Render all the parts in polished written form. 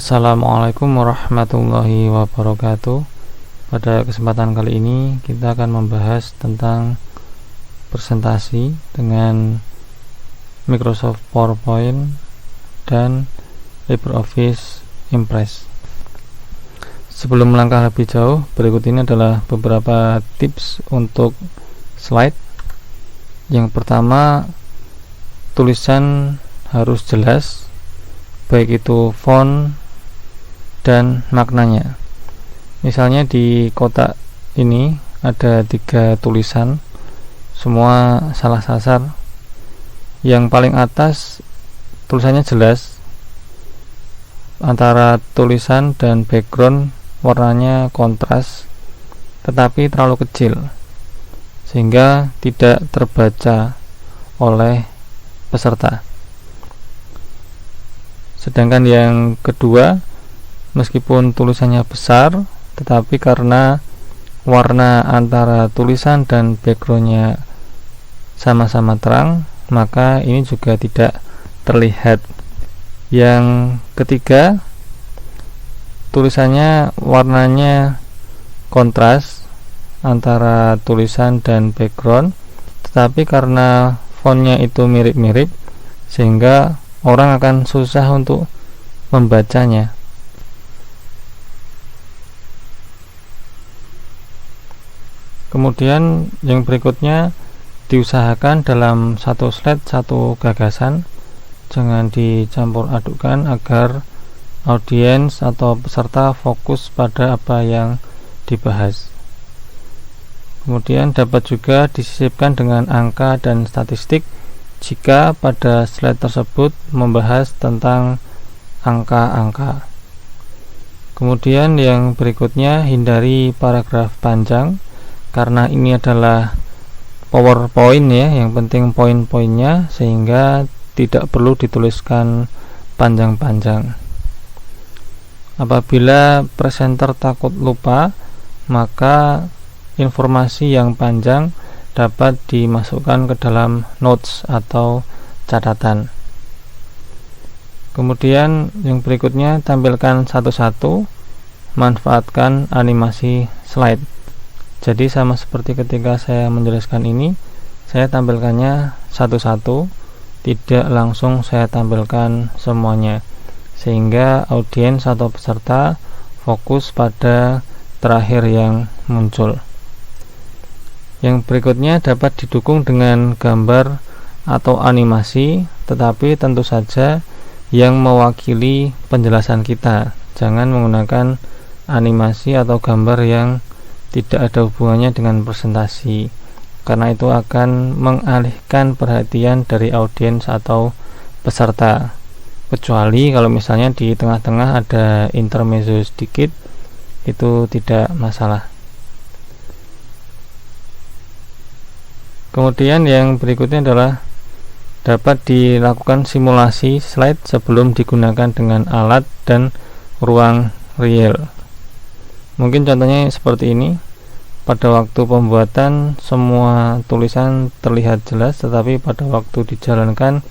Assalamualaikum warahmatullahi wabarakatuh. Pada kesempatan kali ini kita akan membahas tentang presentasi dengan Microsoft PowerPoint dan LibreOffice Impress. Sebelum melangkah lebih jauh, berikut ini adalah beberapa tips untuk slide. Yang pertama, tulisan harus jelas, baik itu font dan maknanya. Misalnya di kotak ini ada 3 tulisan, semua salah sasar. Yang paling atas tulisannya jelas, antara tulisan dan background warnanya kontras tetapi terlalu kecil sehingga tidak terbaca oleh peserta. Sedangkan yang kedua, meskipun tulisannya besar, tetapi karena warna antara tulisan dan backgroundnya sama-sama terang, maka ini juga tidak terlihat. Yang ketiga, tulisannya warnanya kontras antara tulisan dan background, tetapi karena fontnya itu mirip-mirip, sehingga orang akan susah untuk membacanya. Kemudian yang berikutnya, diusahakan dalam satu slide satu gagasan, jangan dicampur adukkan agar audiens atau peserta fokus pada apa yang dibahas. Kemudian dapat juga disisipkan dengan angka dan statistik jika pada slide tersebut membahas tentang angka-angka. Kemudian yang berikutnya, hindari paragraf panjang karena ini adalah PowerPoint ya, yang penting poin-poinnya, sehingga tidak perlu dituliskan panjang-panjang. Apabila presenter takut lupa, maka informasi yang panjang dapat dimasukkan ke dalam notes atau catatan. Kemudian yang berikutnya, tampilkan satu-satu, manfaatkan animasi slide. Jadi sama seperti ketika saya menjelaskan ini, saya tampilkannya satu-satu, tidak langsung saya tampilkan semuanya, sehingga audiens atau peserta fokus pada terakhir yang muncul. Yang berikutnya dapat didukung dengan gambar atau animasi, tetapi tentu saja yang mewakili penjelasan kita. Jangan menggunakan animasi atau gambar yang tidak ada hubungannya dengan presentasi, karena itu akan mengalihkan perhatian dari audiens atau peserta. Kecuali kalau misalnya di tengah-tengah ada intermezzo sedikit, itu tidak masalah. Kemudian yang berikutnya adalah dapat dilakukan simulasi slide sebelum digunakan dengan alat dan ruang real. Mungkin contohnya seperti ini. Pada waktu pembuatan semua tulisan terlihat jelas, tetapi pada waktu dijalankan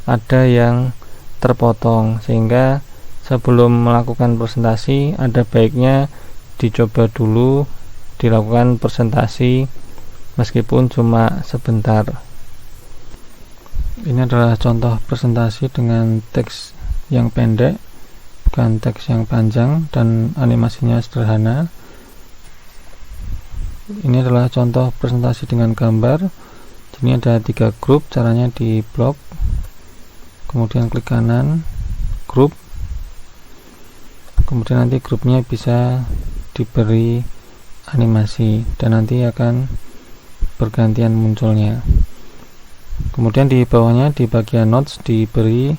ada yang terpotong, sehingga sebelum melakukan presentasi ada baiknya dicoba dulu dilakukan presentasi meskipun cuma sebentar. Ini adalah contoh presentasi dengan teks yang pendek, bukan teks yang panjang, dan animasinya sederhana. Ini adalah contoh presentasi dengan gambar. Ini ada 3 grup, caranya di blok, kemudian klik kanan, grup, kemudian nanti grupnya bisa diberi animasi dan nanti akan bergantian munculnya. Kemudian di bawahnya di bagian notes diberi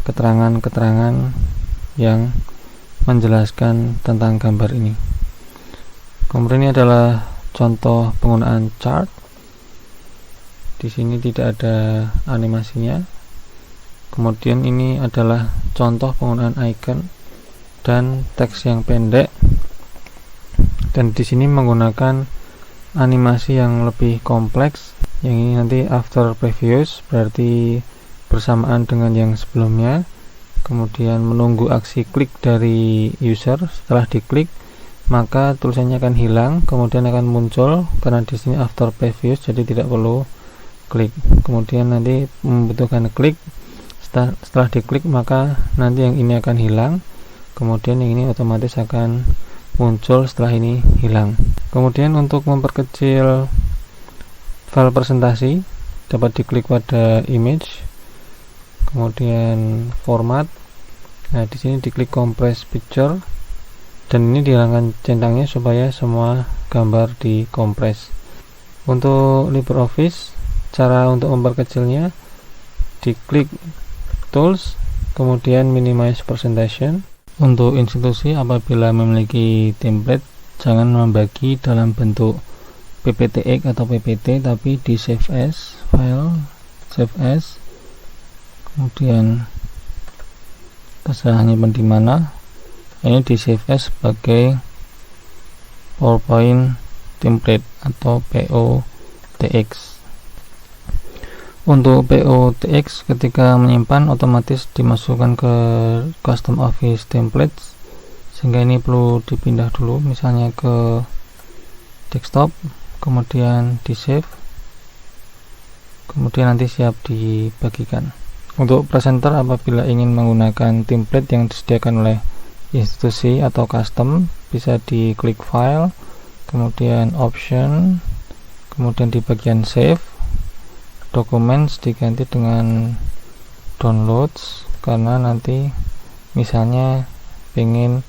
keterangan-keterangan yang menjelaskan tentang gambar ini. Kemudian ini adalah contoh penggunaan chart. Di sini tidak ada animasinya. Kemudian ini adalah contoh penggunaan icon dan teks yang pendek. Dan di sini menggunakan animasi yang lebih kompleks. Yang ini nanti after previous, berarti bersamaan dengan yang sebelumnya. kemudian menunggu aksi klik dari user. Setelah diklik maka tulisannya akan hilang, kemudian akan muncul karena di sini after previous, jadi tidak perlu klik. Kemudian nanti membutuhkan klik. Setelah diklik maka nanti yang ini akan hilang, kemudian yang ini otomatis akan muncul setelah ini hilang. Kemudian untuk memperkecil file presentasi dapat diklik pada image, kemudian format. Nah, di sini diklik compress picture, dan ini dihilangkan centangnya supaya semua gambar dikompres. Untuk LibreOffice, cara untuk memperkecilnya diklik tools, kemudian minimize presentation. Untuk institusi, apabila memiliki template, jangan membagi dalam bentuk PPTX atau PPT, tapi di save as, file, save as, kemudian terserah nyimpen di mana. Ini di save as sebagai PowerPoint template atau POTX. Untuk POTX ketika menyimpan otomatis dimasukkan ke custom office templates, sehingga ini perlu dipindah dulu misalnya ke desktop, kemudian di save, kemudian nanti siap dibagikan. Untuk presenter, apabila ingin menggunakan template yang disediakan oleh institusi atau custom, bisa diklik file, kemudian option, kemudian di bagian save, documents diganti dengan downloads, karena nanti misalnya pengen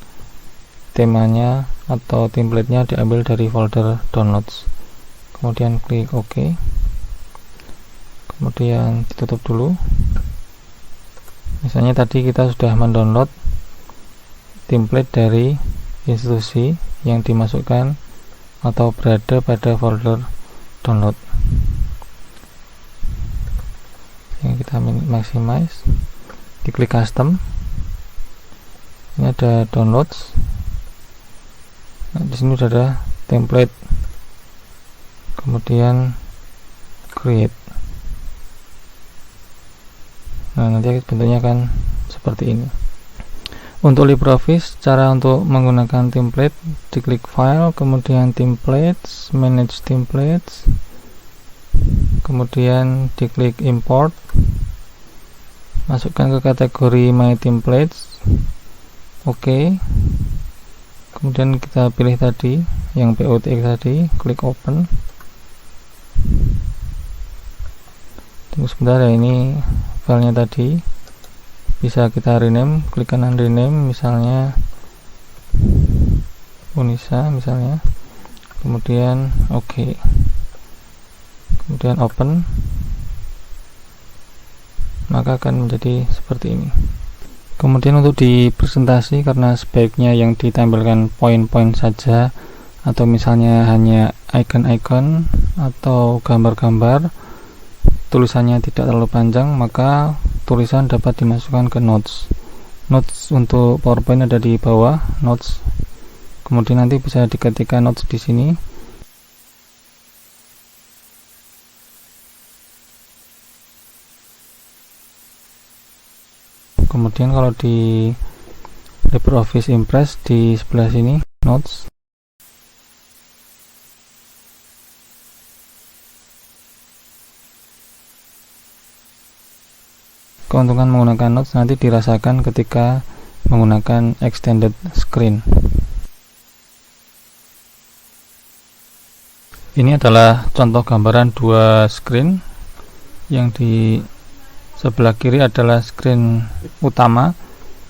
temanya atau templatenya diambil dari folder downloads. Kemudian klik OK, kemudian ditutup dulu. Misalnya tadi kita sudah mendownload template dari institusi yang dimasukkan atau berada pada folder download. Yang kita maximize, diklik custom, ini ada downloads. Nah, di sini sudah ada template, kemudian create. Nah, nanti bentuknya akan seperti ini. Untuk LibreOffice, cara untuk menggunakan template, diklik file, kemudian templates, manage templates, kemudian diklik import, masukkan ke kategori my templates, OK, kemudian kita pilih tadi yang POTX tadi, klik open. Tunggu sebentar ya, ini filenya tadi bisa kita rename, klik kanan rename, misalnya Unisa misalnya, kemudian OK, kemudian open, maka akan menjadi seperti ini. Kemudian untuk di presentasi, karena sebaiknya yang ditampilkan poin-poin saja, atau misalnya hanya icon-icon atau gambar-gambar, tulisannya tidak terlalu panjang, maka tulisan dapat dimasukkan ke notes. Notes untuk PowerPoint ada di bawah notes, kemudian nanti bisa diketikkan notes di sini. Kemudian kalau di LibreOffice Impress di sebelah sini notes. Keuntungan menggunakan notes nanti dirasakan ketika menggunakan extended screen. Ini adalah contoh gambaran dua screen. Yang di sebelah kiri adalah screen utama,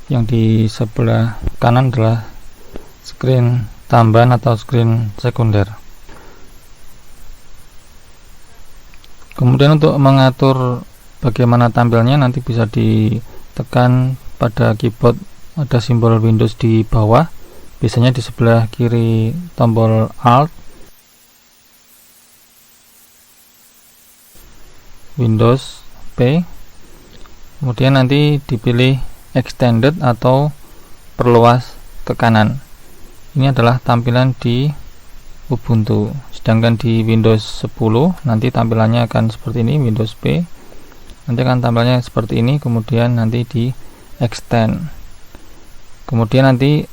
yang di sebelah kanan adalah screen tambahan atau screen sekunder. Kemudian untuk mengatur bagaimana tampilnya, nanti bisa ditekan pada keyboard, ada simbol Windows di bawah, biasanya di sebelah kiri tombol Alt, Windows P, kemudian nanti dipilih Extended atau perluas ke kanan. Ini adalah tampilan di Ubuntu, sedangkan di Windows 10 nanti tampilannya akan seperti ini, Windows P nanti akan tampilnya seperti ini, kemudian nanti di extend. Kemudian nanti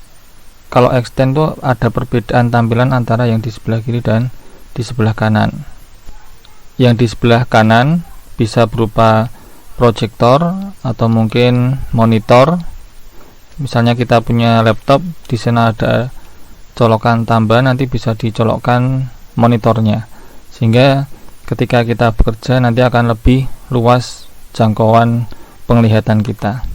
kalau extend tuh ada perbedaan tampilan antara yang di sebelah kiri dan di sebelah kanan. Yang di sebelah kanan bisa berupa proyektor atau mungkin monitor. Misalnya kita punya laptop, di sana ada colokan tambahan, nanti bisa dicolokkan monitornya, sehingga ketika kita bekerja nanti akan lebih luas jangkauan penglihatan kita.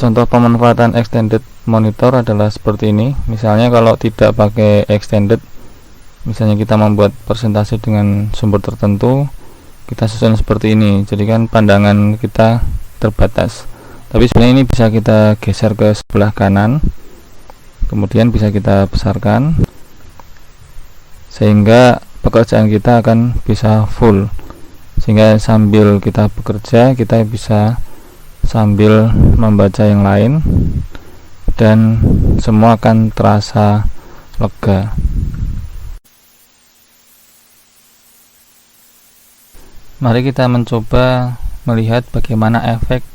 Contoh pemanfaatan extended monitor adalah seperti ini. Misalnya kalau tidak pakai extended, misalnya kita membuat presentasi dengan sumber tertentu, kita susun seperti ini, jadi kan pandangan kita terbatas. Tapi sebenarnya ini bisa kita geser ke sebelah kanan, kemudian bisa kita besarkan sehingga pekerjaan kita akan bisa full, sehingga sambil kita bekerja kita bisa sambil membaca yang lain dan semua akan terasa lega. Mari kita mencoba melihat bagaimana efek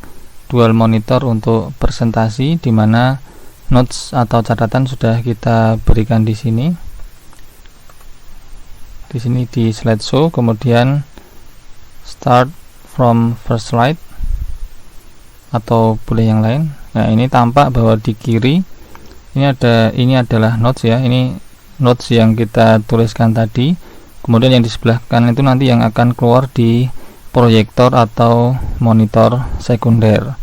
dual monitor untuk presentasi, di mana notes atau catatan sudah kita berikan di sini. Di sini di slideshow, kemudian start from first slide atau boleh yang lain. Nah, ini tampak bahwa di kiri ini adalah notes ya. Ini notes yang kita tuliskan tadi. Kemudian yang di sebelah kanan itu nanti yang akan keluar di proyektor atau monitor sekunder.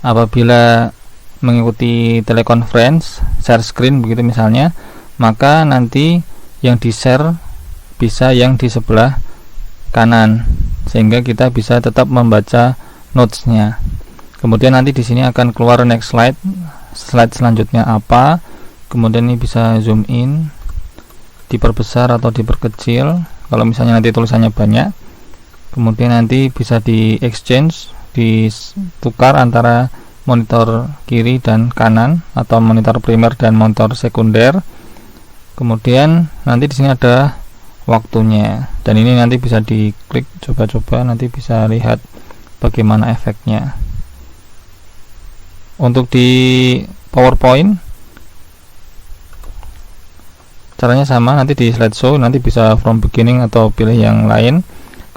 Apabila mengikuti teleconference, share screen begitu misalnya, maka nanti yang di-share bisa yang di sebelah kanan, sehingga kita bisa tetap membaca notes-nya. Kemudian nanti di sini akan keluar next slide selanjutnya apa. Kemudian ini bisa zoom in, diperbesar atau diperkecil kalau misalnya nanti tulisannya banyak. Kemudian nanti bisa di exchange, ditukar antara monitor kiri dan kanan atau monitor primer dan monitor sekunder. Kemudian nanti di sini ada waktunya, dan ini nanti bisa diklik, coba-coba nanti bisa lihat bagaimana efeknya. Untuk di PowerPoint caranya sama, nanti di slideshow nanti bisa from beginning atau pilih yang lain.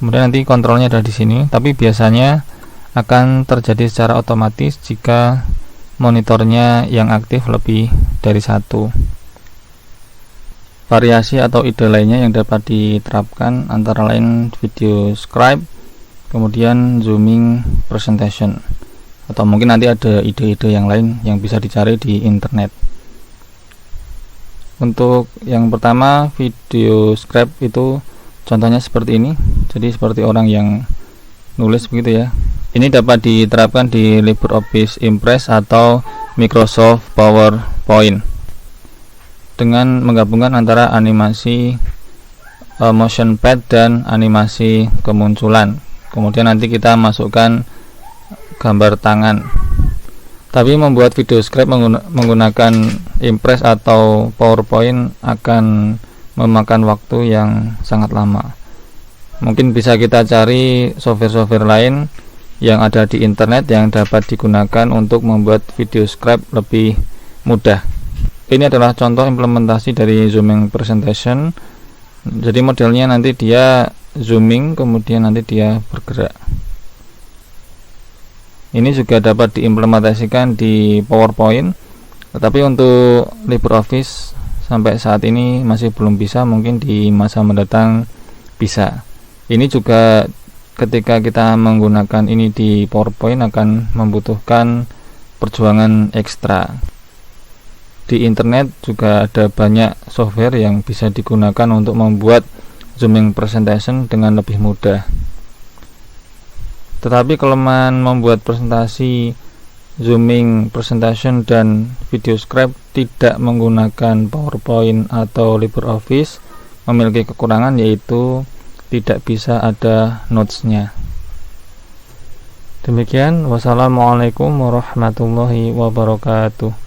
Kemudian nanti kontrolnya ada di sini, tapi biasanya akan terjadi secara otomatis jika monitornya yang aktif lebih dari satu. Variasi atau ide lainnya yang dapat diterapkan antara lain video scribe, kemudian zooming presentation, atau mungkin nanti ada ide-ide yang lain yang bisa dicari di internet. Untuk yang pertama, video scribe itu contohnya seperti ini. Jadi seperti orang yang nulis begitu ya. Ini dapat diterapkan di LibreOffice Impress atau Microsoft PowerPoint dengan menggabungkan antara animasi motion pad dan animasi kemunculan. Kemudian nanti kita masukkan gambar tangan. Tapi membuat video script menggunakan Impress atau PowerPoint akan memakan waktu yang sangat lama. Mungkin bisa kita cari software-software lain yang ada di internet yang dapat digunakan untuk membuat video script lebih mudah. Ini adalah contoh implementasi dari zooming presentation. Jadi modelnya nanti dia zooming, kemudian nanti dia bergerak. Ini juga dapat diimplementasikan di PowerPoint, tetapi untuk LibreOffice sampai saat ini masih belum bisa, mungkin di masa mendatang bisa. Ini juga ketika kita menggunakan ini di PowerPoint akan membutuhkan perjuangan ekstra. Di internet juga ada banyak software yang bisa digunakan untuk membuat zooming presentation dengan lebih mudah. Tetapi kelemahan membuat presentasi zooming presentation dan video script tidak menggunakan PowerPoint atau LibreOffice memiliki kekurangan, yaitu tidak bisa ada notes-nya. Demikian, wassalamualaikum warahmatullahi wabarakatuh.